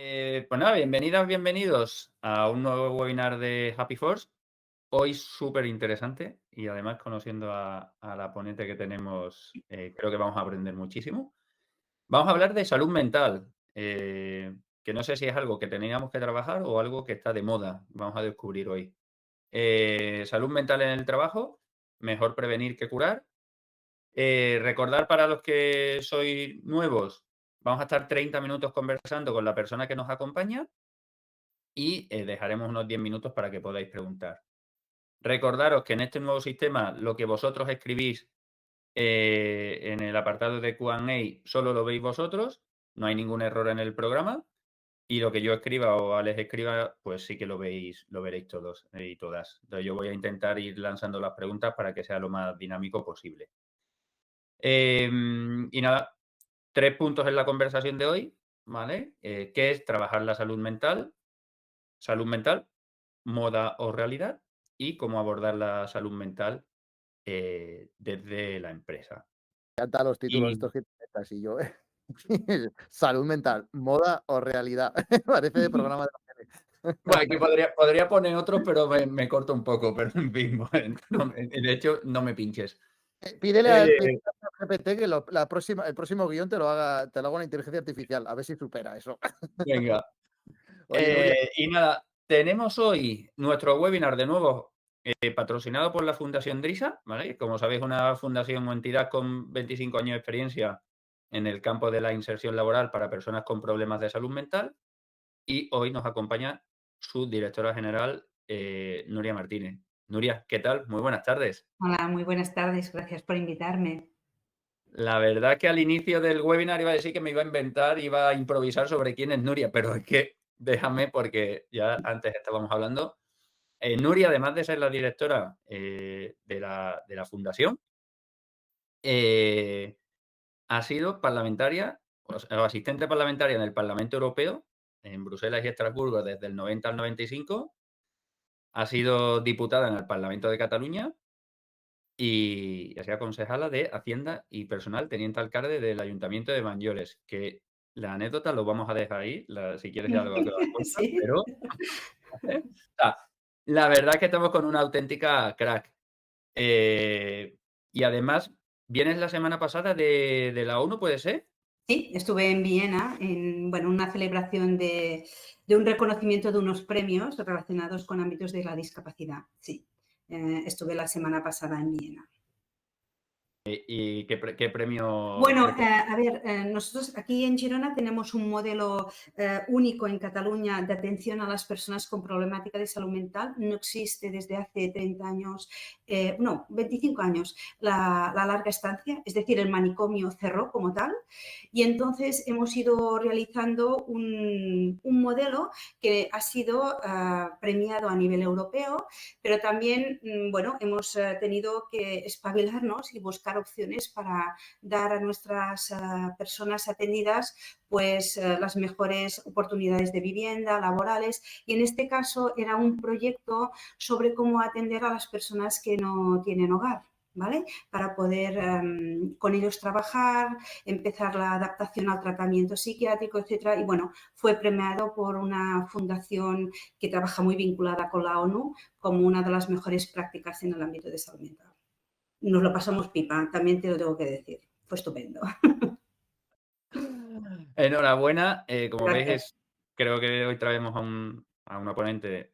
Pues nada, bienvenidas, bienvenidos a un nuevo webinar de Happy Force. Hoy súper interesante y además conociendo a la ponente que tenemos, creo que vamos a aprender muchísimo. Vamos a hablar de salud mental, que no sé si es algo que teníamos que trabajar o algo que está de moda. Vamos a descubrir hoy. Salud mental en el trabajo, mejor prevenir que curar. Recordar para los que sois nuevos, vamos a estar 30 minutos conversando con la persona que nos acompaña y dejaremos unos 10 minutos para que podáis preguntar. Recordaros que en este nuevo sistema lo que vosotros escribís en el apartado de Q&A solo lo veis vosotros, no hay ningún error en el programa y lo que yo escriba o Alex escriba, pues sí que lo veréis todos y todas. Entonces yo voy a intentar ir lanzando las preguntas para que sea lo más dinámico posible. Y nada, 3 puntos en la conversación de hoy, ¿vale? ¿Qué es trabajar la salud mental? Salud mental, moda o realidad, y cómo abordar la salud mental desde la empresa. Encantan los títulos Y estos que te inventas y yo, salud mental, moda o realidad. Parece de programa de la tele. bueno, aquí podría poner otros, pero me corto un poco, pero en fin, bueno, de hecho, no me pinches. Pídele Eh, a ChatGPT que el próximo guión te lo haga una inteligencia artificial, a ver si supera eso. venga, Oye, Nuria, y nada, tenemos hoy nuestro webinar de nuevo, patrocinado por la Fundación Drisa, ¿vale? Como sabéis, una fundación o entidad con 25 años de experiencia en el campo de la inserción laboral para personas con problemas de salud mental. Y hoy nos acompaña su directora general, Nuria Martínez. Nuria, ¿qué tal? Muy buenas tardes. Hola, muy buenas tardes. Gracias por invitarme. La verdad que al inicio del webinar iba a decir que me iba a inventar, iba a improvisar sobre quién es Nuria, pero es que déjame porque ya antes estábamos hablando. Nuria, además de ser la directora de la fundación, eh, ha sido parlamentaria o asistente parlamentaria en el Parlamento Europeo, en Bruselas y Estrasburgo, desde el 90 al 95. Ha sido diputada en el Parlamento de Cataluña y ha sido concejala de Hacienda y personal teniente alcalde del Ayuntamiento de Banyoles, que la anécdota lo vamos a dejar ahí, si quieres ya luego te das cuenta, Sí. pero la verdad es que estamos con una auténtica crack. Y además, vienes la semana pasada de la ONU, ¿puede ser? Sí, estuve en Viena en una celebración de un reconocimiento de unos premios relacionados con ámbitos de la discapacidad. Sí, estuve la semana pasada en Viena. ¿Y qué premio Bueno, recogiste? a ver, nosotros aquí en Girona tenemos un modelo único en Cataluña de atención a las personas con problemática de salud mental. No existe desde hace 30 años, 25 años, la larga estancia, es decir, el manicomio cerró como tal. Y entonces hemos ido realizando un modelo que ha sido premiado a nivel europeo, pero también, hemos tenido que espabilarnos y buscar opciones para dar a nuestras personas atendidas pues las mejores oportunidades de vivienda, laborales, y en este caso era un proyecto sobre cómo atender a las personas que no tienen hogar. ¿Vale? Para poder con ellos trabajar, empezar la adaptación al tratamiento psiquiátrico, etcétera. Y bueno, fue premiado por una fundación que trabaja muy vinculada con la ONU como una de las mejores prácticas en el ámbito de salud mental. Nos lo pasamos pipa, también te lo tengo que decir. Fue estupendo. Enhorabuena. Como Gracias. veis, creo que hoy traemos a una ponente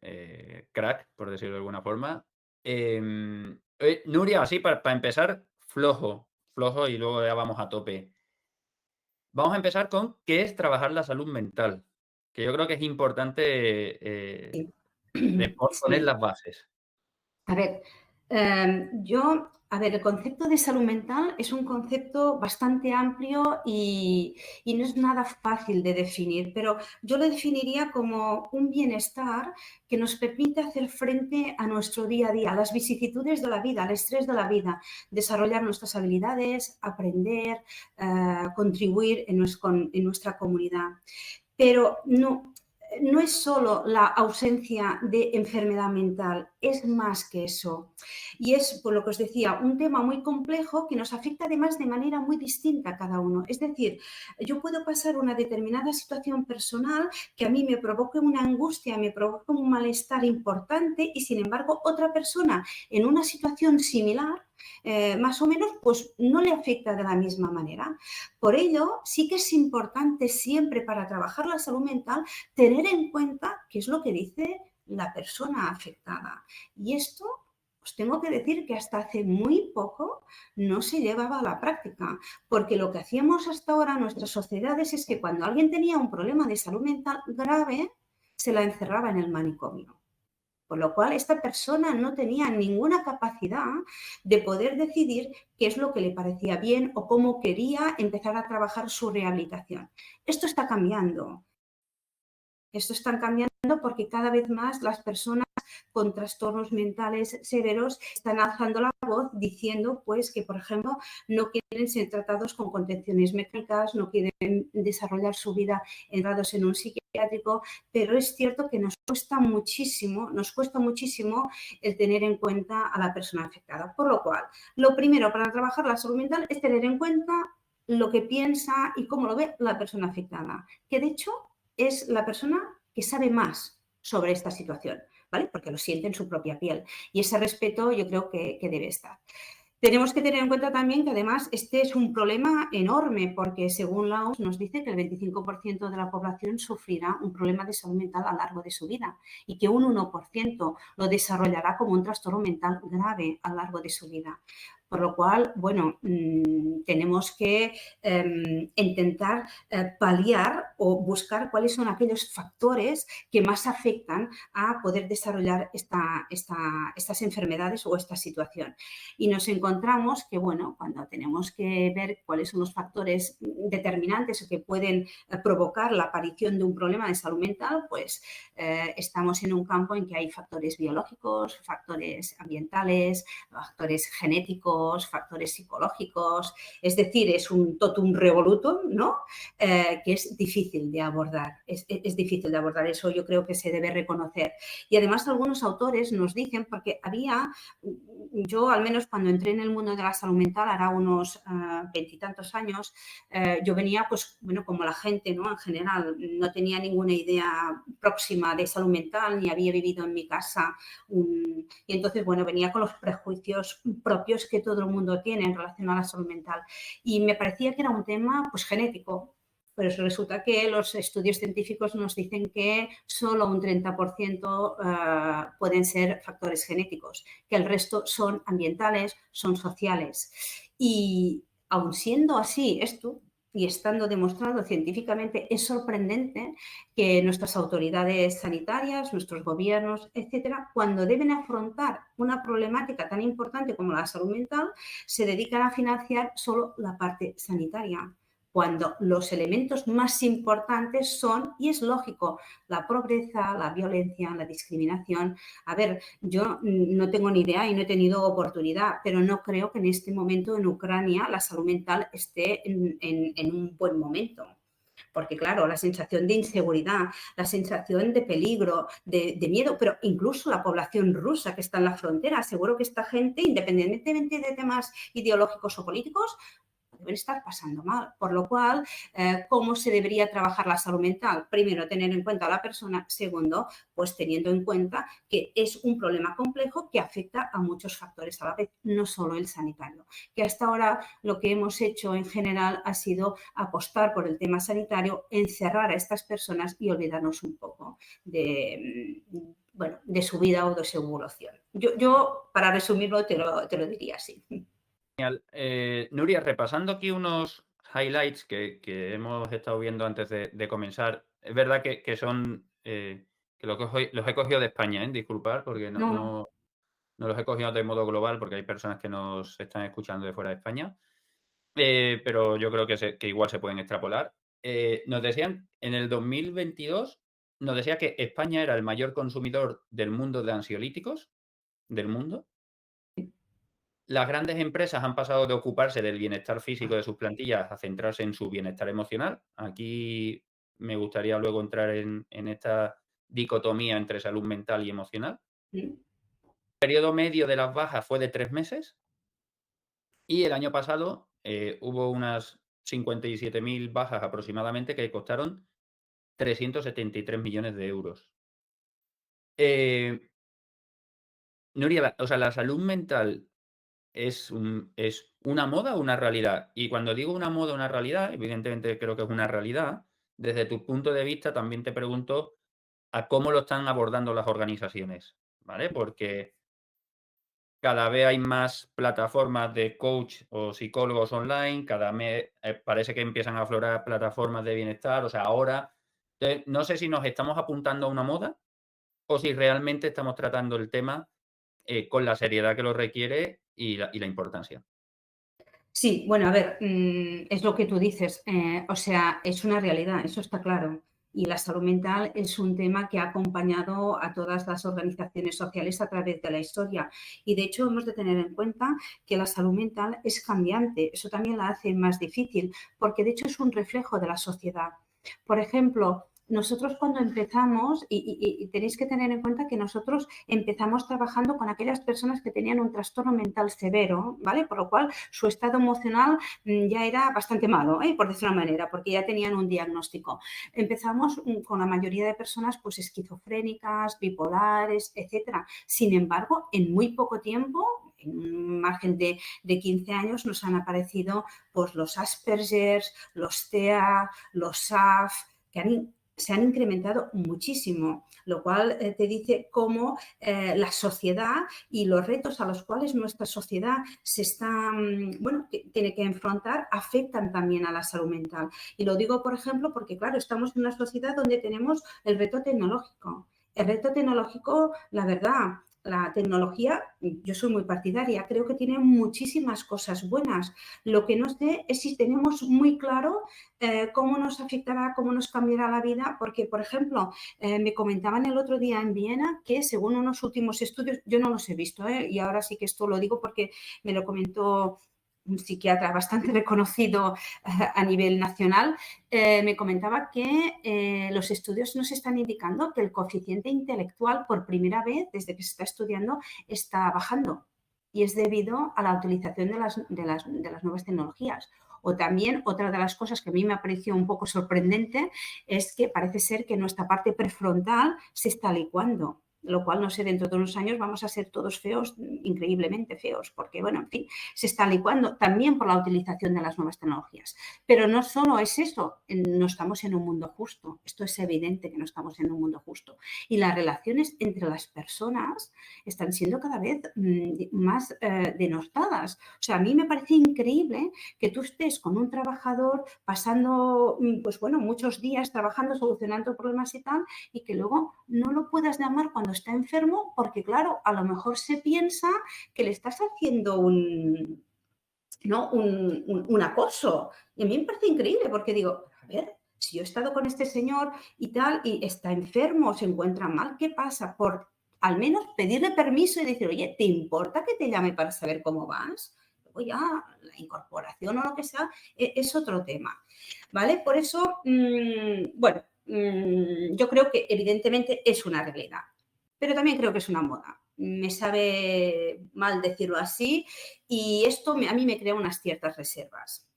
crack, por decirlo de alguna forma. Nuria, así para empezar, flojo y luego ya vamos a tope. Vamos a empezar con qué es trabajar la salud mental, que yo creo que es importante Sí. poner Sí. las bases. A ver, el concepto de salud mental es un concepto bastante amplio y no es nada fácil de definir, pero yo lo definiría como un bienestar que nos permite hacer frente a nuestro día a día, a las vicisitudes de la vida, al estrés de la vida, desarrollar nuestras habilidades, aprender, contribuir en nuestra comunidad. Pero no es solo la ausencia de enfermedad mental, es más que eso. Y es, por lo que os decía, un tema muy complejo que nos afecta además de manera muy distinta a cada uno. Es decir, yo puedo pasar una determinada situación personal que a mí me provoque una angustia, me provoque un malestar importante y sin embargo otra persona en una situación similar, más o menos, pues no le afecta de la misma manera. Por ello, sí que es importante siempre para trabajar la salud mental tener en cuenta qué es lo que dice la persona afectada. Y esto os tengo que decir que hasta hace muy poco no se llevaba a la práctica, porque lo que hacíamos hasta ahora en nuestras sociedades es que cuando alguien tenía un problema de salud mental grave, se la encerraba en el manicomio. Por lo cual, esta persona no tenía ninguna capacidad de poder decidir qué es lo que le parecía bien o cómo quería empezar a trabajar su rehabilitación. Esto está cambiando. Esto está cambiando porque cada vez más las personas con trastornos mentales severos están alzando la voz diciendo pues que, por ejemplo, no quieren ser tratados con contenciones mecánicas, no quieren desarrollar su vida entrados en un psiquiátrico, pero es cierto que nos cuesta muchísimo el tener en cuenta a la persona afectada. Por lo cual, lo primero para trabajar la salud mental es tener en cuenta lo que piensa y cómo lo ve la persona afectada, que de hecho es la persona que sabe más sobre esta situación, ¿vale? Porque lo siente en su propia piel. Y ese respeto yo creo que debe estar. Tenemos que tener en cuenta también que además este es un problema enorme porque según la OMS nos dice que el 25% de la población sufrirá un problema de salud mental a lo largo de su vida y que un 1% lo desarrollará como un trastorno mental grave a lo largo de su vida. Por lo cual, bueno, tenemos que intentar paliar o buscar cuáles son aquellos factores que más afectan a poder desarrollar estas enfermedades o esta situación. Y nos encontramos que, bueno, cuando tenemos que ver cuáles son los factores determinantes o que pueden provocar la aparición de un problema de salud mental, pues estamos en un campo en que hay factores biológicos, factores ambientales, factores genéticos, factores psicológicos, es decir, es un totum revolutum, ¿no? Que es difícil de abordar, es difícil de abordar, eso yo creo que se debe reconocer. Y además algunos autores nos dicen, porque yo al menos cuando entré en el mundo de la salud mental, hará unos 20 y tantos años, yo venía, pues, bueno, como la gente, ¿no? En general, no tenía ninguna idea próxima de salud mental, ni había vivido en mi casa y entonces, bueno, venía con los prejuicios propios que todo el mundo tiene en relación a la salud mental. Y me parecía que era un tema, pues, genético. Pero resulta que los estudios científicos nos dicen que solo un 30% pueden ser factores genéticos, que el resto son ambientales, son sociales. Y aun siendo así esto, y estando demostrado científicamente, es sorprendente que nuestras autoridades sanitarias, nuestros gobiernos, etcétera, cuando deben afrontar una problemática tan importante como la salud mental, se dedican a financiar solo la parte sanitaria, cuando los elementos más importantes son, y es lógico, la pobreza, la violencia, la discriminación. A ver, yo no tengo ni idea y no he tenido oportunidad, pero no creo que en este momento en Ucrania la salud mental esté en un buen momento. Porque, claro, la sensación de inseguridad, la sensación de peligro, de miedo, pero incluso la población rusa que está en la frontera, seguro que esta gente, independientemente de temas ideológicos o políticos, deben estar pasando mal. Por lo cual, ¿cómo se debería trabajar la salud mental? Primero, tener en cuenta a la persona. Segundo, pues teniendo en cuenta que es un problema complejo que afecta a muchos factores a la vez, no solo el sanitario. Que hasta ahora lo que hemos hecho en general ha sido apostar por el tema sanitario, encerrar a estas personas y olvidarnos un poco de su vida o de su evolución. Yo para resumirlo, te lo diría así. Genial. Nuria, repasando aquí unos highlights que hemos estado viendo antes de comenzar, es verdad que son que los he cogido de España, disculpar, porque no los he cogido de modo global, porque hay personas que nos están escuchando de fuera de España, pero yo creo que igual se pueden extrapolar. Nos decían, en el 2022, nos decía que España era el mayor consumidor del mundo de ansiolíticos, del mundo. Las grandes empresas han pasado de ocuparse del bienestar físico de sus plantillas a centrarse en su bienestar emocional. Aquí me gustaría luego entrar en esta dicotomía entre salud mental y emocional. Sí. periodo medio de las bajas fue de 3 meses y el año pasado hubo unas 57.000 bajas aproximadamente que costaron 373 millones de euros. Nuria, o sea, la salud mental es una moda o una realidad. Y cuando digo una moda o una realidad, evidentemente creo que es una realidad. Desde tu punto de vista también te pregunto a cómo lo están abordando las organizaciones, ¿vale? Porque cada vez hay más plataformas de coach o psicólogos online, cada mes parece que empiezan a aflorar plataformas de bienestar, o sea, ahora, no sé si nos estamos apuntando a una moda o si realmente estamos tratando el tema con la seriedad que lo requiere y la importancia. Sí, bueno, a ver, es lo que tú dices, o sea, es una realidad, eso está claro. Y la salud mental es un tema que ha acompañado a todas las organizaciones sociales a través de la historia. Y de hecho hemos de tener en cuenta que la salud mental es cambiante. Eso también la hace más difícil, porque de hecho es un reflejo de la sociedad. Por ejemplo, nosotros cuando empezamos, y tenéis que tener en cuenta que nosotros empezamos trabajando con aquellas personas que tenían un trastorno mental severo, ¿vale? Por lo cual su estado emocional ya era bastante malo, por decirlo de una manera, porque ya tenían un diagnóstico. Empezamos con la mayoría de personas pues esquizofrénicas, bipolares, etcétera. Sin embargo, en muy poco tiempo, en un margen de 15 años, nos han aparecido pues los Asperger, los TEA, los SAF, que se han incrementado muchísimo, lo cual te dice cómo la sociedad y los retos a los cuales nuestra sociedad se está, tiene que enfrentar afectan también a la salud mental. Y lo digo, por ejemplo, porque, claro, estamos en una sociedad donde tenemos el reto tecnológico. El reto tecnológico, la verdad, la tecnología, yo soy muy partidaria, creo que tiene muchísimas cosas buenas. Lo que no sé es si tenemos muy claro cómo nos afectará, cómo nos cambiará la vida, porque, por ejemplo, me comentaban el otro día en Viena que según unos últimos estudios, yo no los he visto, y ahora sí que esto lo digo porque me lo comentó un psiquiatra bastante reconocido a nivel nacional, me comentaba que los estudios nos están indicando que el coeficiente intelectual por primera vez desde que se está estudiando está bajando y es debido a la utilización de las nuevas tecnologías. O también otra de las cosas que a mí me ha parecido un poco sorprendente es que parece ser que nuestra parte prefrontal se está licuando, lo cual no sé, dentro de unos años vamos a ser todos feos, increíblemente feos, porque, bueno, en fin, se está licuando también por la utilización de las nuevas tecnologías. Pero no solo es eso, no estamos en un mundo justo, esto es evidente que no estamos en un mundo justo. Y las relaciones entre las personas están siendo cada vez más denostadas. O sea, a mí me parece increíble que tú estés con un trabajador pasando, pues bueno, muchos días trabajando, solucionando problemas y tal, y que luego no lo puedas llamar cuando está enfermo porque, claro, a lo mejor se piensa que le estás haciendo un acoso. Y a mí me parece increíble porque digo, a ver, si yo he estado con este señor y tal, y está enfermo, se encuentra mal, ¿qué pasa? Por al menos pedirle permiso y decir, oye, ¿te importa que te llame para saber cómo vas? Luego ya la incorporación o lo que sea es otro tema, ¿vale? Por eso, yo creo que evidentemente es una realidad, pero también creo que es una moda. Me sabe mal decirlo así y esto a mí me crea unas ciertas reservas.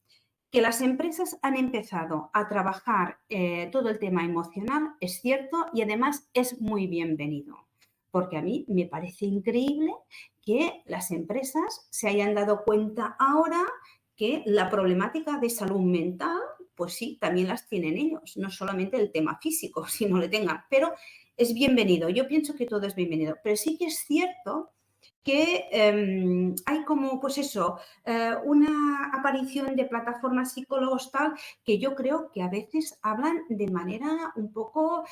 Que las empresas han empezado a trabajar todo el tema emocional es cierto y además es muy bienvenido, porque a mí me parece increíble que las empresas se hayan dado cuenta ahora que la problemática de salud mental, pues sí, también las tienen ellos, no solamente el tema físico, si no le tengan, pero es bienvenido. Yo pienso que todo es bienvenido, pero sí que es cierto que hay como, pues eso, una aparición de plataformas psicólogos tal que yo creo que a veces hablan de manera un poco,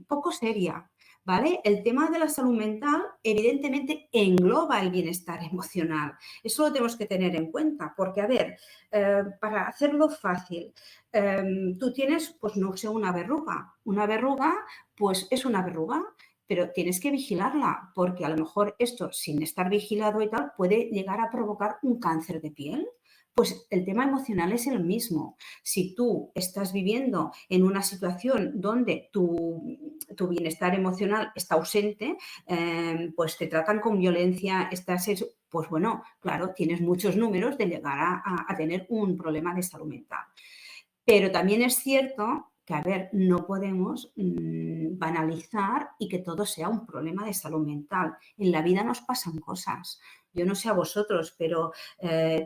poco seria. ¿Vale? El tema de la salud mental evidentemente engloba el bienestar emocional. Eso lo tenemos que tener en cuenta porque, a ver, para hacerlo fácil, tú tienes, pues no sé, una verruga. Una verruga, pues es una verruga, pero tienes que vigilarla porque a lo mejor esto, sin estar vigilado y tal, puede llegar a provocar un cáncer de piel, Pues el tema emocional es el mismo. Si tú estás viviendo en una situación donde tu bienestar emocional está ausente, pues te tratan con violencia, pues bueno, claro, tienes muchos números de llegar a tener un problema de salud mental. Pero también es cierto que, a ver, no podemos banalizar y que todo sea un problema de salud mental. En la vida nos pasan cosas. Yo no sé a vosotros, pero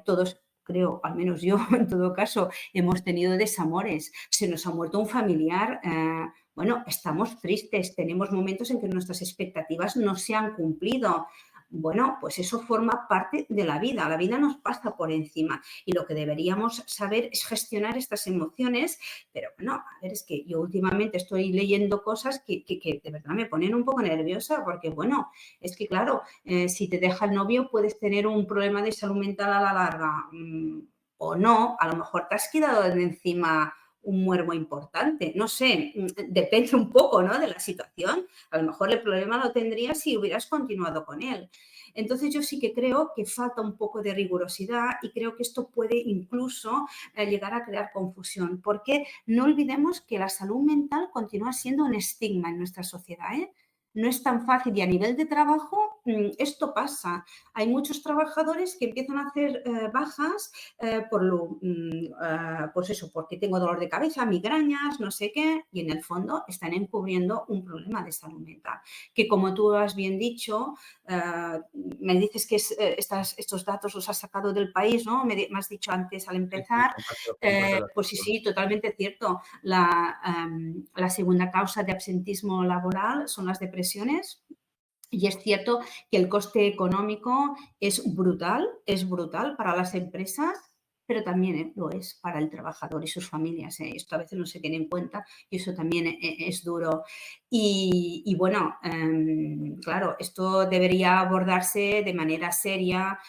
todos, creo, al menos yo en todo caso, hemos tenido desamores. Se nos ha muerto un familiar, bueno, estamos tristes, tenemos momentos en que nuestras expectativas no se han cumplido. Bueno, pues eso forma parte de la vida nos pasa por encima y lo que deberíamos saber es gestionar estas emociones, pero bueno, a ver, es que yo últimamente estoy leyendo cosas que de verdad me ponen un poco nerviosa porque, bueno, es que claro, si te deja el novio puedes tener un problema de salud mental a la larga o no, a lo mejor te has quedado de encima un muermo importante, no sé, depende un poco, ¿no?, de la situación. A lo mejor el problema lo tendrías si hubieras continuado con él. Entonces yo sí que creo que falta un poco de rigurosidad y creo que esto puede incluso llegar a crear confusión, porque no olvidemos que la salud mental continúa siendo un estigma en nuestra sociedad, ¿eh? No es tan fácil y a nivel de trabajo esto pasa. Hay muchos trabajadores que empiezan a hacer bajas pues eso, porque tengo dolor de cabeza, migrañas, no sé qué, y en el fondo están encubriendo un problema de salud mental. Que como tú has bien dicho, me dices que estos datos los has sacado del país, ¿no? Me has dicho antes al empezar. Pues sí, totalmente cierto. La segunda causa de absentismo laboral son las depresiones. Y es cierto que el coste económico es brutal para las empresas, pero también lo es para el trabajador y sus familias. Esto a veces no se tiene en cuenta y eso también es duro. Y bueno, claro, esto debería abordarse de manera seria,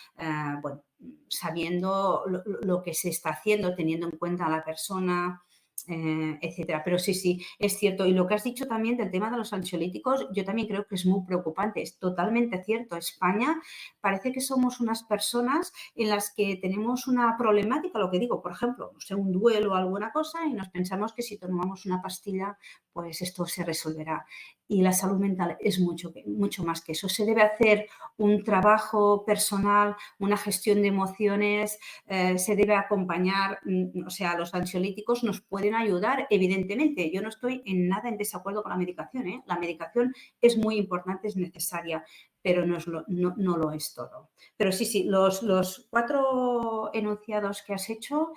bueno, sabiendo lo que se está haciendo, teniendo en cuenta a la persona, etcétera. Pero sí, es cierto. Y lo que has dicho también del tema de los ansiolíticos, yo también creo que es muy preocupante. Es totalmente cierto. España parece que somos unas personas en las que tenemos una problemática, lo que digo, por ejemplo, no sé, un duelo o alguna cosa y nos pensamos que si tomamos una pastilla, pues esto se resolverá. Y la salud mental es mucho más que eso. Se debe hacer un trabajo personal, una gestión de emociones, se debe acompañar, o sea, los ansiolíticos nos pueden ayudar, evidentemente. Yo no estoy en nada en desacuerdo con la medicación, ¿eh? La medicación es muy importante, es necesaria, pero no lo es todo. Pero sí, los 4 enunciados que has hecho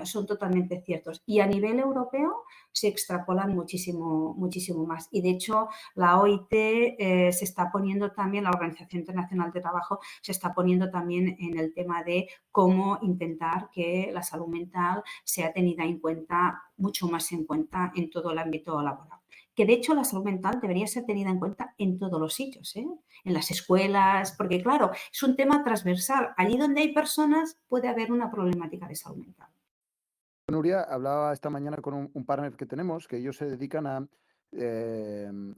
son totalmente ciertos. Y a nivel europeo se extrapolan muchísimo más. Y de hecho, la OIT se está poniendo también, la Organización Internacional de Trabajo, se está poniendo también en el tema de cómo intentar que la salud mental sea tenida en cuenta, mucho más en cuenta en todo el ámbito laboral. Que de hecho la salud mental debería ser tenida en cuenta en todos los sitios, ¿eh? En las escuelas, porque claro, es un tema transversal. Allí donde hay personas puede haber una problemática de salud mental. Nuria, hablaba esta mañana con un partner que tenemos, que ellos se dedican a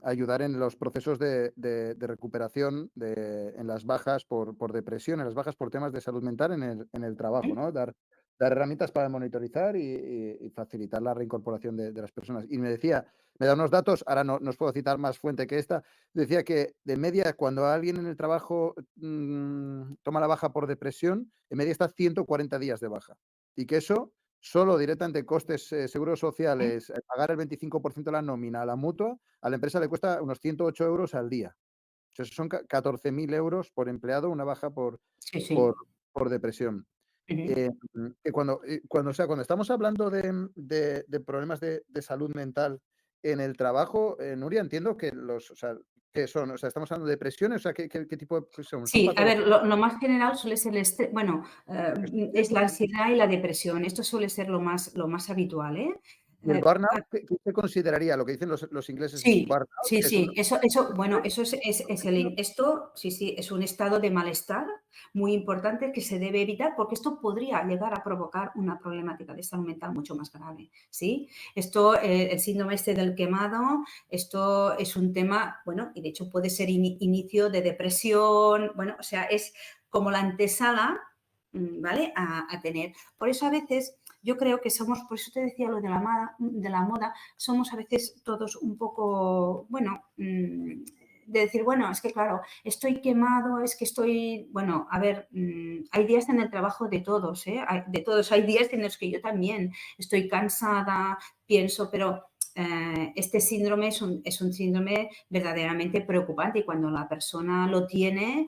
ayudar en los procesos de recuperación en las bajas por depresión, en las bajas por temas de salud mental en el trabajo, ¿no? Dar herramientas para monitorizar y facilitar la reincorporación de las personas. Y me decía, me da unos datos, ahora no os puedo citar más fuente que esta, decía que de media, cuando alguien en el trabajo toma la baja por depresión, en media está 140 días de baja. Y que eso solo directamente costes seguros sociales, pagar el 25% de la nómina a la mutua, a la empresa le cuesta unos 108 euros al día. O sea, son 14.000 euros por empleado, una baja por depresión. Cuando estamos hablando de problemas de salud mental en el trabajo, Nuria, entiendo que ¿qué son? O sea, estamos hablando de depresiones, o sea, ¿qué tipo de son? Sí, a ver, lo más general suele ser el estrés, bueno, es la ansiedad y la depresión. Esto suele ser lo más habitual, ¿eh? ¿Y el burnout qué se consideraría? Lo que dicen los ingleses burnout. Sí. Eso, bueno, eso esto, sí, es un estado de malestar muy importante que se debe evitar porque esto podría llegar a provocar una problemática de salud mental mucho más grave, ¿sí? Esto, el síndrome del quemado, esto es un tema, bueno, y de hecho puede ser inicio de depresión, bueno, o sea, es como la antesala ¿vale? A tener. Por eso a veces yo creo que somos, por eso te decía lo de la moda, somos a veces todos un poco, bueno, de decir, bueno, es que claro, estoy quemado, es que estoy, bueno, a ver, hay días en el trabajo de todos, ¿eh? De todos, hay días en los que yo también estoy cansada, pienso, pero este síndrome es un síndrome verdaderamente preocupante y cuando la persona lo tiene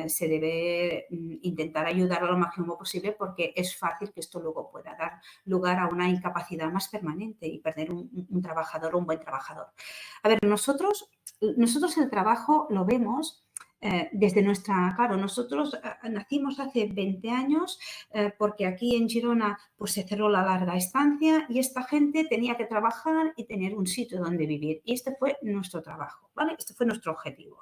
se debe intentar ayudar lo máximo posible porque es fácil que esto luego pueda dar lugar a una incapacidad más permanente y perder un trabajador o un buen trabajador. A ver, nosotros el trabajo lo vemos desde nuestra, claro, nosotros nacimos hace 20 años porque aquí en Girona pues se cerró la larga estancia y esta gente tenía que trabajar y tener un sitio donde vivir. Y este fue nuestro trabajo, ¿vale? Este fue nuestro objetivo.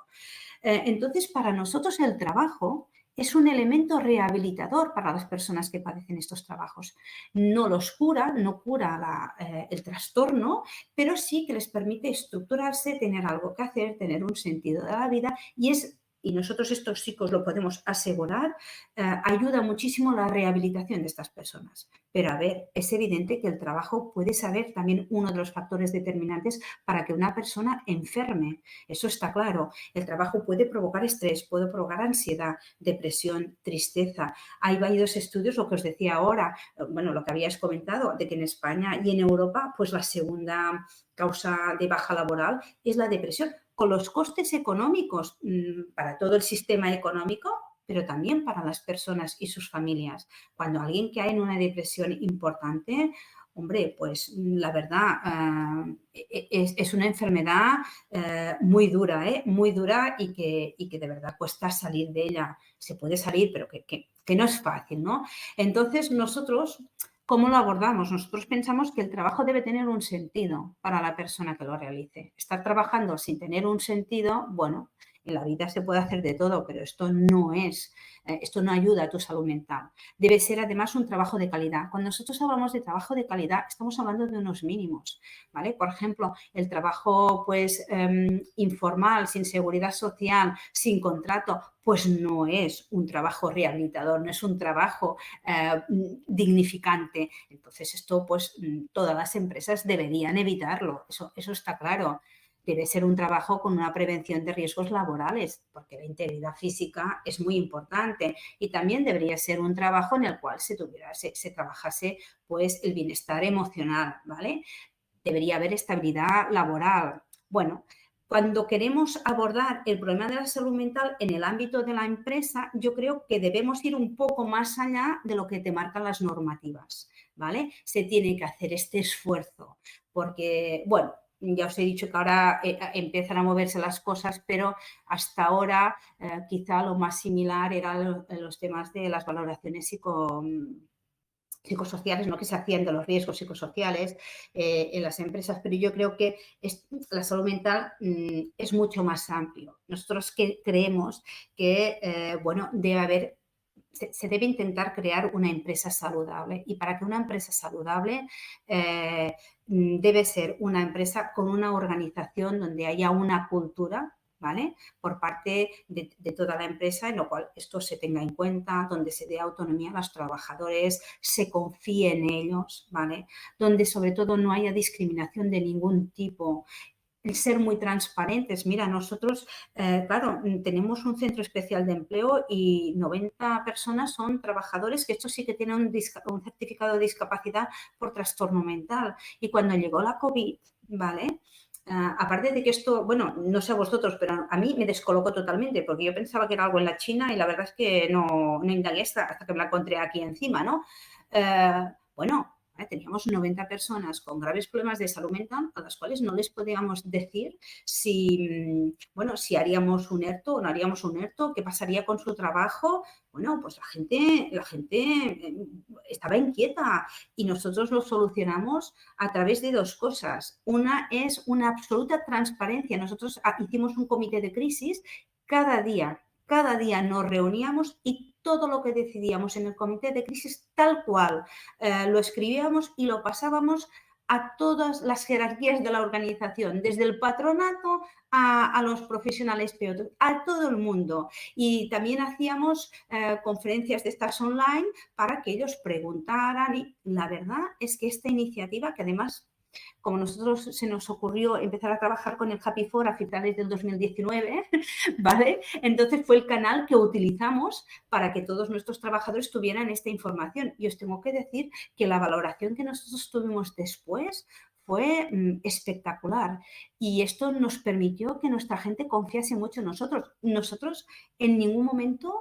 Entonces, para nosotros el trabajo es un elemento rehabilitador para las personas que padecen estos trabajos. No los cura, no cura el trastorno, pero sí que les permite estructurarse, tener algo que hacer, tener un sentido de la vida y nosotros estos chicos lo podemos asegurar, ayuda muchísimo la rehabilitación de estas personas. Pero a ver, es evidente que el trabajo puede ser también uno de los factores determinantes para que una persona enferme. Eso está claro. El trabajo puede provocar estrés, puede provocar ansiedad, depresión, tristeza. Hay varios estudios, lo que os decía ahora, bueno, lo que habíais comentado, de que en España y en Europa, pues la segunda causa de baja laboral es la depresión, con los costes económicos para todo el sistema económico, pero también para las personas y sus familias. Cuando alguien cae en una depresión importante, hombre, pues la verdad es una enfermedad muy dura, muy dura y que de verdad cuesta salir de ella. Se puede salir, pero que no es fácil, ¿no? Entonces nosotros, ¿cómo lo abordamos? Nosotros pensamos que el trabajo debe tener un sentido para la persona que lo realice. Estar trabajando sin tener un sentido, bueno, en la vida se puede hacer de todo, pero esto no ayuda a tu salud mental. Debe ser además un trabajo de calidad. Cuando nosotros hablamos de trabajo de calidad, estamos hablando de unos mínimos, ¿vale? Por ejemplo, el trabajo pues informal, sin seguridad social, sin contrato, pues no es un trabajo rehabilitador, no es un trabajo dignificante. Entonces esto pues todas las empresas deberían evitarlo, eso está claro. Debe ser un trabajo con una prevención de riesgos laborales, porque la integridad física es muy importante y también debería ser un trabajo en el cual se trabajase pues el bienestar emocional, ¿vale? Debería haber estabilidad laboral. Bueno, cuando queremos abordar el problema de la salud mental en el ámbito de la empresa, yo creo que debemos ir un poco más allá de lo que te marcan las normativas, ¿vale? Se tiene que hacer este esfuerzo porque, bueno, ya os he dicho que ahora empiezan a moverse las cosas, pero hasta ahora quizá lo más similar eran los temas de las valoraciones psicosociales, ¿no? Que se hacían de los riesgos psicosociales en las empresas, pero yo creo que la salud mental es mucho más amplio. Nosotros creemos que, bueno, se debe intentar crear una empresa saludable y para que una empresa saludable debe ser una empresa con una organización donde haya una cultura, ¿vale? Por parte de toda la empresa, en lo cual esto se tenga en cuenta, donde se dé autonomía a los trabajadores, se confíe en ellos, ¿vale? Donde sobre todo no haya discriminación de ningún tipo. El ser muy transparentes. Mira, nosotros, claro, tenemos un centro especial de empleo y 90 personas son trabajadores que estos sí que tienen un certificado de discapacidad por trastorno mental. Y cuando llegó la COVID, ¿vale? Aparte de que esto, bueno, no sé a vosotros, pero a mí me descolocó totalmente porque yo pensaba que era algo en la China y la verdad es que no indagué hasta que me la encontré aquí encima, ¿no? Bueno, teníamos 90 personas con graves problemas de salud mental a las cuales no les podíamos decir si haríamos un ERTO o no haríamos un ERTO, qué pasaría con su trabajo. Bueno, pues la gente estaba inquieta y nosotros lo solucionamos a través de dos cosas. Una es una absoluta transparencia. Nosotros hicimos un comité de crisis cada día nos reuníamos y todo lo que decidíamos en el comité de crisis tal cual lo escribíamos y lo pasábamos a todas las jerarquías de la organización, desde el patronato a los profesionales peor, a todo el mundo. Y también hacíamos conferencias de estas online para que ellos preguntaran. Y la verdad es que esta iniciativa, que además, como nosotros se nos ocurrió empezar a trabajar con el Happy Four a finales del 2019, ¿vale? Entonces fue el canal que utilizamos para que todos nuestros trabajadores tuvieran esta información. Y os tengo que decir que la valoración que nosotros tuvimos después fue espectacular, y esto nos permitió que nuestra gente confiase mucho en nosotros. Nosotros en ningún momento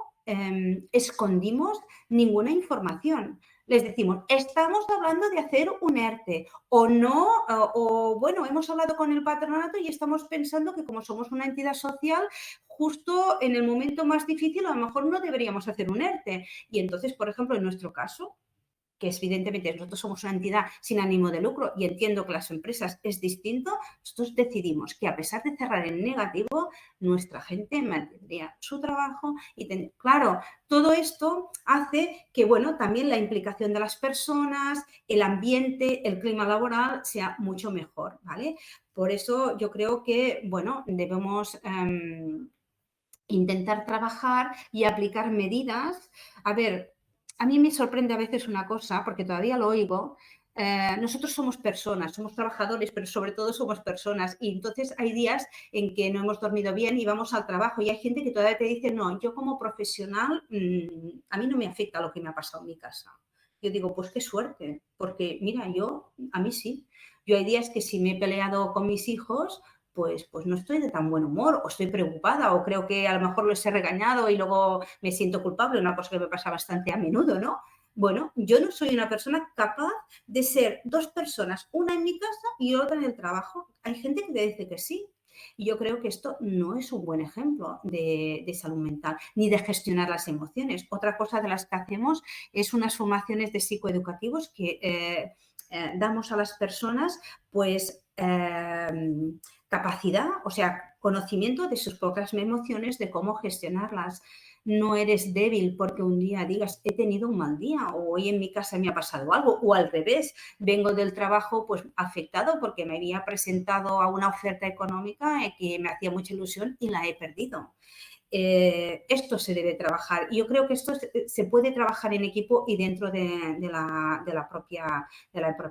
escondimos ninguna información. Les decimos, estamos hablando de hacer un ERTE o no, o bueno, hemos hablado con el patronato y estamos pensando que como somos una entidad social, justo en el momento más difícil a lo mejor no deberíamos hacer un ERTE. Y entonces, por ejemplo, en nuestro caso, que evidentemente nosotros somos una entidad sin ánimo de lucro y entiendo que las empresas es distinto, nosotros decidimos que a pesar de cerrar en negativo, nuestra gente mantendría su trabajo y claro, todo esto hace que, bueno, también la implicación de las personas, el ambiente, el clima laboral sea mucho mejor, ¿vale? Por eso yo creo que, bueno, debemos intentar trabajar y aplicar medidas. A ver, a mí me sorprende a veces una cosa, porque todavía lo oigo. Nosotros somos personas, somos trabajadores, pero sobre todo somos personas. Y entonces hay días en que no hemos dormido bien y vamos al trabajo y hay gente que todavía te dice, no, yo como profesional, a mí no me afecta lo que me ha pasado en mi casa. Yo digo, pues qué suerte, porque mira, a mí sí. Yo hay días que si me he peleado con mis hijos, pues no estoy de tan buen humor o estoy preocupada o creo que a lo mejor los he regañado y luego me siento culpable, una cosa que me pasa bastante a menudo, ¿no? Bueno, yo no soy una persona capaz de ser dos personas, una en mi casa y otra en el trabajo. Hay gente que te dice que sí. Y yo creo que esto no es un buen ejemplo de salud mental, ni de gestionar las emociones. Otra cosa de las que hacemos es unas formaciones de psicoeducativos que damos a las personas, pues capacidad, o sea, conocimiento de sus propias emociones, de cómo gestionarlas. No eres débil porque un día digas, he tenido un mal día o hoy en mi casa me ha pasado algo, o al revés, vengo del trabajo pues afectado porque me había presentado a una oferta económica que me hacía mucha ilusión y la he perdido. Esto se debe trabajar. Yo creo que esto se puede trabajar en equipo y dentro de la propia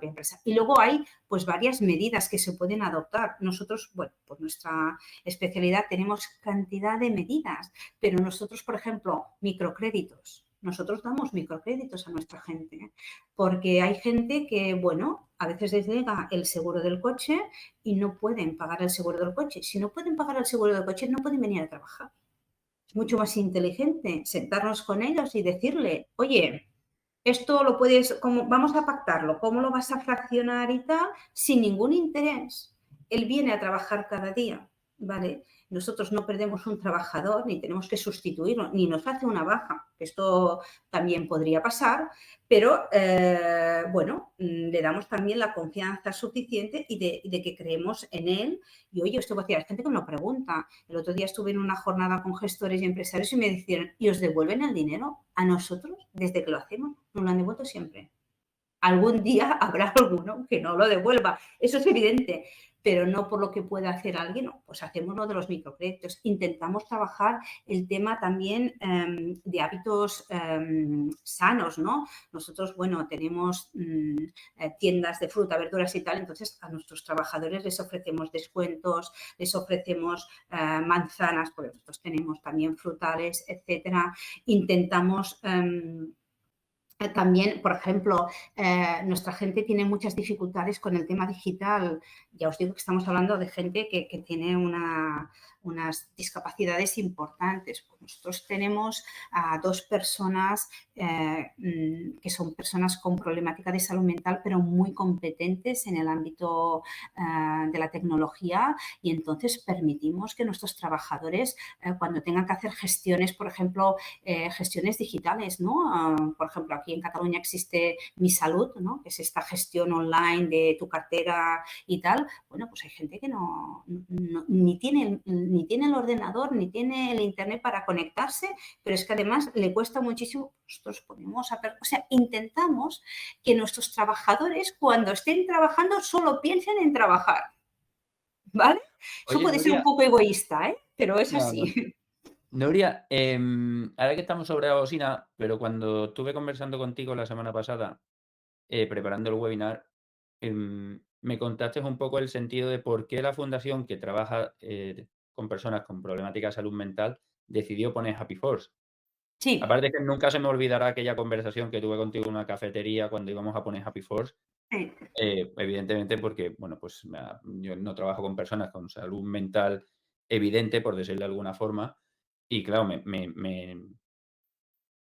empresa. Y luego hay pues varias medidas que se pueden adoptar. Nosotros, bueno, por nuestra especialidad tenemos cantidad de medidas, pero nosotros, por ejemplo, microcréditos. Nosotros damos microcréditos a nuestra gente, porque hay gente que, bueno, a veces les llega el seguro del coche y no pueden pagar el seguro del coche. Si no pueden pagar el seguro del coche, no pueden venir a trabajar. Es mucho más inteligente sentarnos con ellos y decirle, oye, esto lo puedes, vamos a pactarlo, ¿cómo lo vas a fraccionar y tal? Sin ningún interés. Él viene a trabajar cada día, ¿vale? Nosotros no perdemos un trabajador, ni tenemos que sustituirlo, ni nos hace una baja. Esto también podría pasar, pero bueno, le damos también la confianza suficiente y de que creemos en él. Y oye, esto va a decir, hay gente que me lo pregunta. El otro día estuve en una jornada con gestores y empresarios y me dijeron, ¿y os devuelven el dinero? A nosotros, desde que lo hacemos, nos lo han devuelto siempre. Algún día habrá alguno que no lo devuelva, eso es evidente, pero no por lo que pueda hacer alguien, no, pues hacemos lo de los microcréditos. Intentamos trabajar el tema también de hábitos sanos, ¿no? Nosotros, bueno, tenemos tiendas de fruta, verduras y tal, entonces a nuestros trabajadores les ofrecemos descuentos, les ofrecemos manzanas, porque nosotros tenemos también frutales, etcétera. Intentamos también, por ejemplo, nuestra gente tiene muchas dificultades con el tema digital. Ya os digo que estamos hablando de gente que tiene unas discapacidades importantes. Pues nosotros tenemos a 2 personas que son personas con problemática de salud mental, pero muy competentes en el ámbito de la tecnología, y entonces permitimos que nuestros trabajadores, cuando tengan que hacer gestiones, por ejemplo, gestiones digitales, ¿no? Por ejemplo, aquí aquí en Cataluña existe Mi Salud, ¿no? Que es esta gestión online de tu cartera y tal. Bueno, pues hay gente que ni tiene el ordenador, ni tiene el internet para conectarse, pero es que además le cuesta muchísimo. Nosotros intentamos que nuestros trabajadores, cuando estén trabajando, solo piensen en trabajar, ¿vale? Eso Oye, puede ser un Nuria, poco egoísta, ¿eh? Pero es no, así. no. Nuria, ahora que estamos sobre la bocina, pero cuando estuve conversando contigo la semana pasada, preparando el webinar, me contaste un poco el sentido de por qué la fundación que trabaja con personas con problemática de salud mental decidió poner Happy Force. Sí, Aparte que nunca se me olvidará aquella conversación que tuve contigo en una cafetería cuando íbamos a poner Happy Force. sí, Evidentemente porque, bueno, pues yo no trabajo con personas con salud mental evidente, por decirlo de alguna forma, y claro, me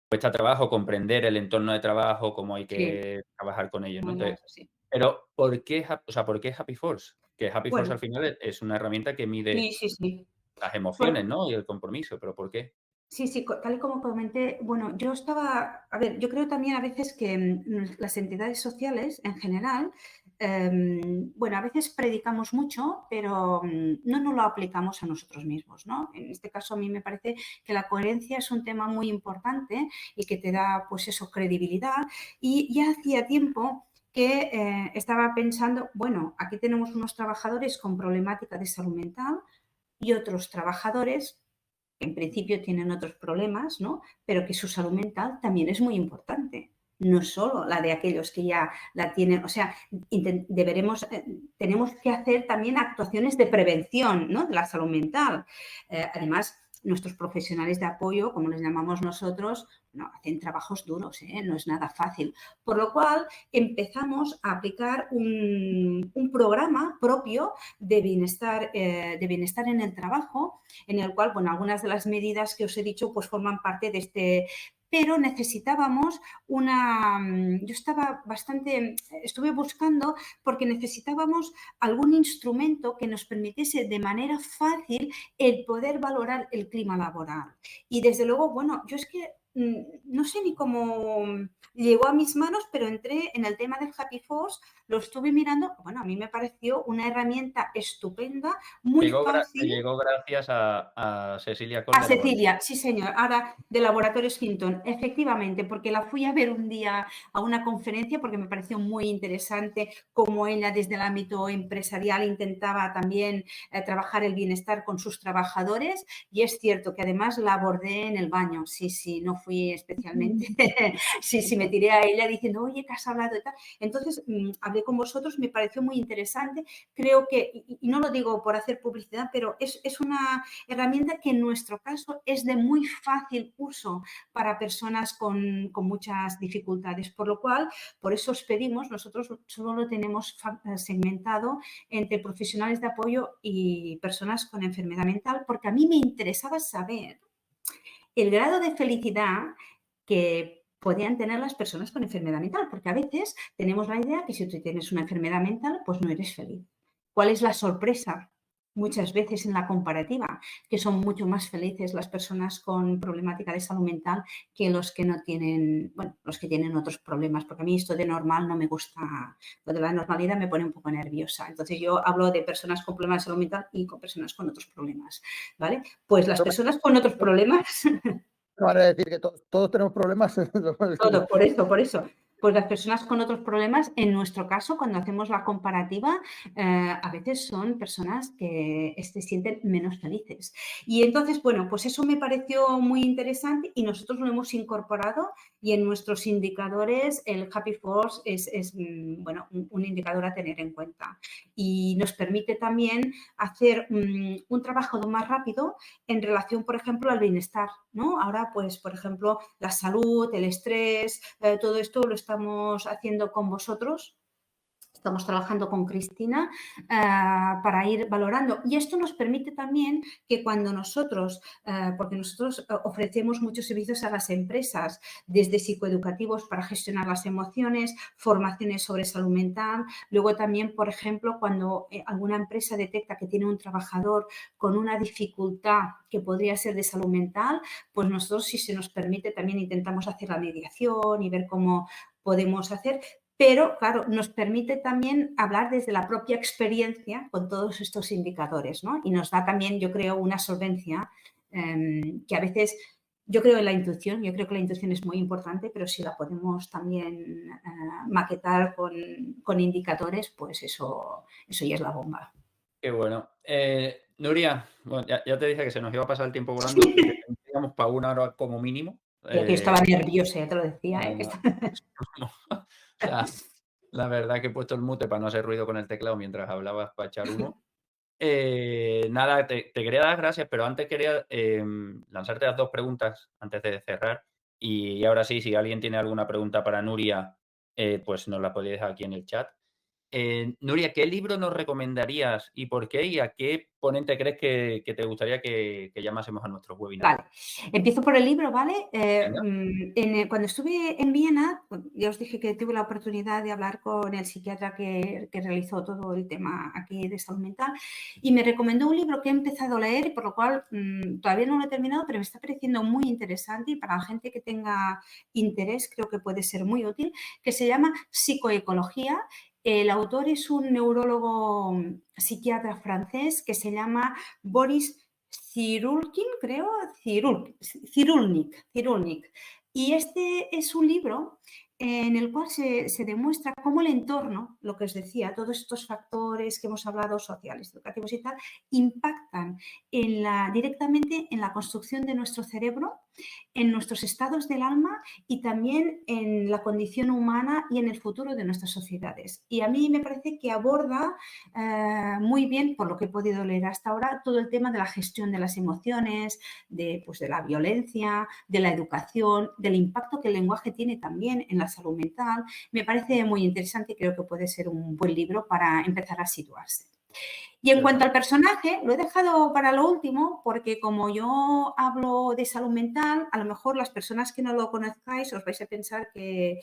cuesta trabajo comprender el entorno de trabajo, cómo hay sí. que trabajar con ellos, ¿no? No, Entonces, eso sí. pero ¿por qué Happy Force? Que Happy Force Bueno, al final es una herramienta que mide sí, sí, sí. las Bueno, emociones, ¿no? Y el compromiso, pero ¿por qué? sí, sí, tal y como comenté, bueno, yo estaba, a ver, yo creo también a veces que las entidades sociales en general, bueno, a veces predicamos mucho, pero no nos lo aplicamos a nosotros mismos, ¿no? En este caso a mí me parece que la coherencia es un tema muy importante y que te da, pues eso, credibilidad. Y ya hacía tiempo que estaba pensando, bueno, aquí tenemos unos trabajadores con problemática de salud mental y otros trabajadores que en principio tienen otros problemas, ¿no? Pero que su salud mental también es muy importante. No solo la de aquellos que ya la tienen, o sea, tenemos que hacer también actuaciones de prevención, ¿no? De la salud mental. Además, nuestros profesionales de apoyo, como les llamamos nosotros, no, hacen trabajos duros, ¿eh? No es nada fácil. Por lo cual, empezamos a aplicar un programa propio de bienestar en el trabajo, en el cual, bueno, algunas de las medidas que os he dicho pues forman parte de este, pero necesitábamos estuve buscando porque necesitábamos algún instrumento que nos permitiese de manera fácil el poder valorar el clima laboral. Y desde luego, bueno, yo es que no sé ni cómo llegó a mis manos, pero entré en el tema del Happy Force, lo estuve mirando, bueno, a mí me pareció una herramienta estupenda, muy Te fácil. llegó gracias a Cecilia A Cole de Cecilia, Laboratorio. sí señor, ahora de Laboratorios Hinton, efectivamente, porque la fui a ver un día a una conferencia porque me pareció muy interesante cómo ella desde el ámbito empresarial intentaba también trabajar el bienestar con sus trabajadores y es cierto que además la abordé en el baño, sí, sí, no fui especialmente, sí, sí, me tiré a ella diciendo, oye, ¿qué has hablado? Y tal. Entonces, hablé con vosotros, me pareció muy interesante, creo que, y no lo digo por hacer publicidad, pero es una herramienta que en nuestro caso es de muy fácil uso para personas con muchas dificultades, por lo cual, por eso os pedimos, nosotros solo lo tenemos segmentado entre profesionales de apoyo y personas con enfermedad mental, porque a mí me interesaba saber el grado de felicidad que podían tener las personas con enfermedad mental, porque a veces tenemos la idea que si tú tienes una enfermedad mental, pues no eres feliz. ¿Cuál es la sorpresa? Muchas veces en la comparativa, que son mucho más felices las personas con problemática de salud mental que los que no tienen, bueno, los que tienen otros problemas, porque a mí esto de normal no me gusta, lo de la normalidad me pone un poco nerviosa. Entonces yo hablo de personas con problemas de salud mental y con personas con otros problemas, ¿vale? Pues las personas con otros problemas No van a decir que todos tenemos problemas. todo, por eso. Pues las personas con otros problemas, en nuestro caso, cuando hacemos la comparativa, a veces son personas que se sienten menos felices. Y entonces, bueno, pues eso me pareció muy interesante y nosotros lo hemos incorporado y en nuestros indicadores el Happy Force es bueno, un indicador a tener en cuenta. Y nos permite también hacer un trabajo más rápido en relación, por ejemplo, al bienestar, ¿no? Ahora, pues, por ejemplo, la salud, el estrés, todo esto lo estamos haciendo con vosotros. Estamos trabajando con Cristina para ir valorando. Y esto nos permite también que cuando nosotros, porque nosotros ofrecemos muchos servicios a las empresas, desde psicoeducativos para gestionar las emociones, formaciones sobre salud mental. Luego también, por ejemplo, cuando alguna empresa detecta que tiene un trabajador con una dificultad que podría ser de salud mental, pues nosotros, si se nos permite, también intentamos hacer la mediación y ver cómo podemos hacer. Pero, claro, nos permite también hablar desde la propia experiencia con todos estos indicadores, ¿no? Y nos da también, yo creo, una solvencia que a veces, yo creo en la intuición, yo creo que la intuición es muy importante, pero si la podemos también maquetar con indicadores, pues eso ya es la bomba. Qué bueno. Nuria, bueno, ya te dije que se nos iba a pasar el tiempo volando y que tendríamos para 1 hora como mínimo. Yo estaba nerviosa, ya te lo decía. O sea, la verdad que he puesto el mute para no hacer ruido con el teclado mientras hablabas para echar humo. Nada, te quería dar las gracias, pero antes quería lanzarte las 2 preguntas antes de cerrar. Y ahora sí, si alguien tiene alguna pregunta para Nuria, pues nos la podéis dejar aquí en el chat. Nuria, ¿qué libro nos recomendarías y por qué? ¿Y a qué ponente crees que te gustaría que llamásemos a nuestros webinars? Vale, empiezo por el libro, ¿vale? Venga. Cuando estuve en Viena, ya os dije que tuve la oportunidad de hablar con el psiquiatra que realizó todo el tema aquí de salud mental y me recomendó un libro que he empezado a leer y por lo cual todavía no lo he terminado, pero me está pareciendo muy interesante y para la gente que tenga interés creo que puede ser muy útil, que se llama Psicoecología. El autor es un neurólogo psiquiatra francés que se llama Boris Cyrulnik, creo, Cyrulnik. Y este es un libro en el cual se demuestra cómo el entorno, lo que os decía, todos estos factores que hemos hablado, sociales, educativos y tal, impactan directamente en la construcción de nuestro cerebro, en nuestros estados del alma y también en la condición humana y en el futuro de nuestras sociedades. Y a mí me parece que aborda muy bien, por lo que he podido leer hasta ahora, todo el tema de la gestión de las emociones, de la violencia, de la educación, del impacto que el lenguaje tiene también en la salud mental. Me parece muy interesante y creo que puede ser un buen libro para empezar a situarse. Y en cuanto al personaje, lo he dejado para lo último porque como yo hablo de salud mental, a lo mejor las personas que no lo conozcáis os vais a pensar que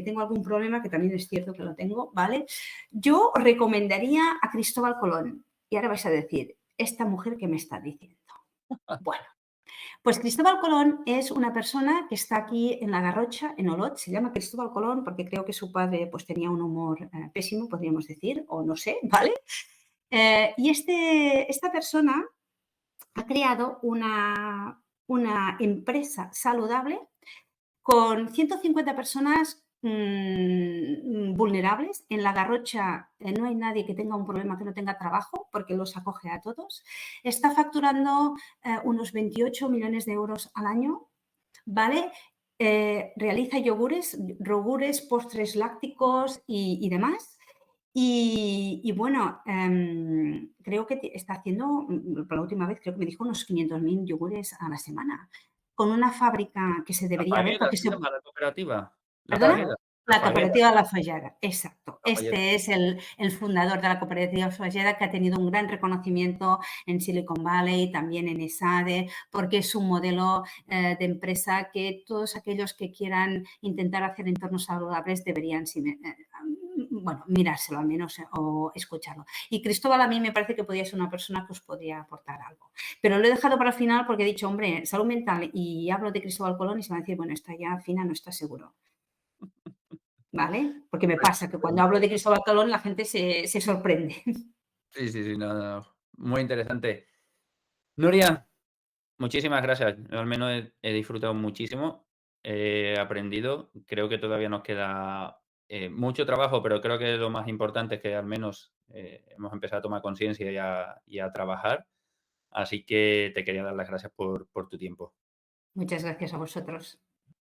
tengo algún problema, que también es cierto que lo tengo, ¿vale? Yo recomendaría a Cristóbal Colón. Y ahora vais a decir, ¿esta mujer qué me está diciendo? Bueno, pues Cristóbal Colón es una persona que está aquí en La Garrocha, en Olot. Se llama Cristóbal Colón porque creo que su padre pues, tenía un humor pésimo, podríamos decir, o no sé, ¿vale? Y esta persona ha creado una empresa saludable con 150 personas vulnerables. En La Garrocha no hay nadie que tenga un problema que no tenga trabajo porque los acoge a todos. Está facturando unos 28 millones de euros al año, ¿vale? Realiza yogures, postres lácticos y demás. Y bueno, creo que está haciendo, por la última vez, creo que me dijo unos 500.000 yogures a la semana, con una fábrica que se debería ver porque ¿Se llama la cooperativa? La ¿Perdona? Fagueda. La cooperativa La Folleda, exacto. La Folleda. Este es el fundador de la cooperativa Folleda, que ha tenido un gran reconocimiento en Silicon Valley, también en ESADE, porque es un modelo de empresa que todos aquellos que quieran intentar hacer entornos saludables deberían mirárselo al menos o escucharlo. Y Cristóbal a mí me parece que podría ser una persona que os podría aportar algo. Pero lo he dejado para el final porque he dicho, hombre, salud mental y hablo de Cristóbal Colón y se va a decir, bueno, esta ya fina no está seguro. ¿Vale? Porque me pasa que cuando hablo de Cristóbal Colón la gente se sorprende. Sí, no. Muy interesante. Nuria, muchísimas gracias. Yo al menos he disfrutado muchísimo, he aprendido. Creo que todavía nos queda mucho trabajo, pero creo que lo más importante es que al menos hemos empezado a tomar conciencia y a trabajar. Así que te quería dar las gracias por tu tiempo. Muchas gracias a vosotros.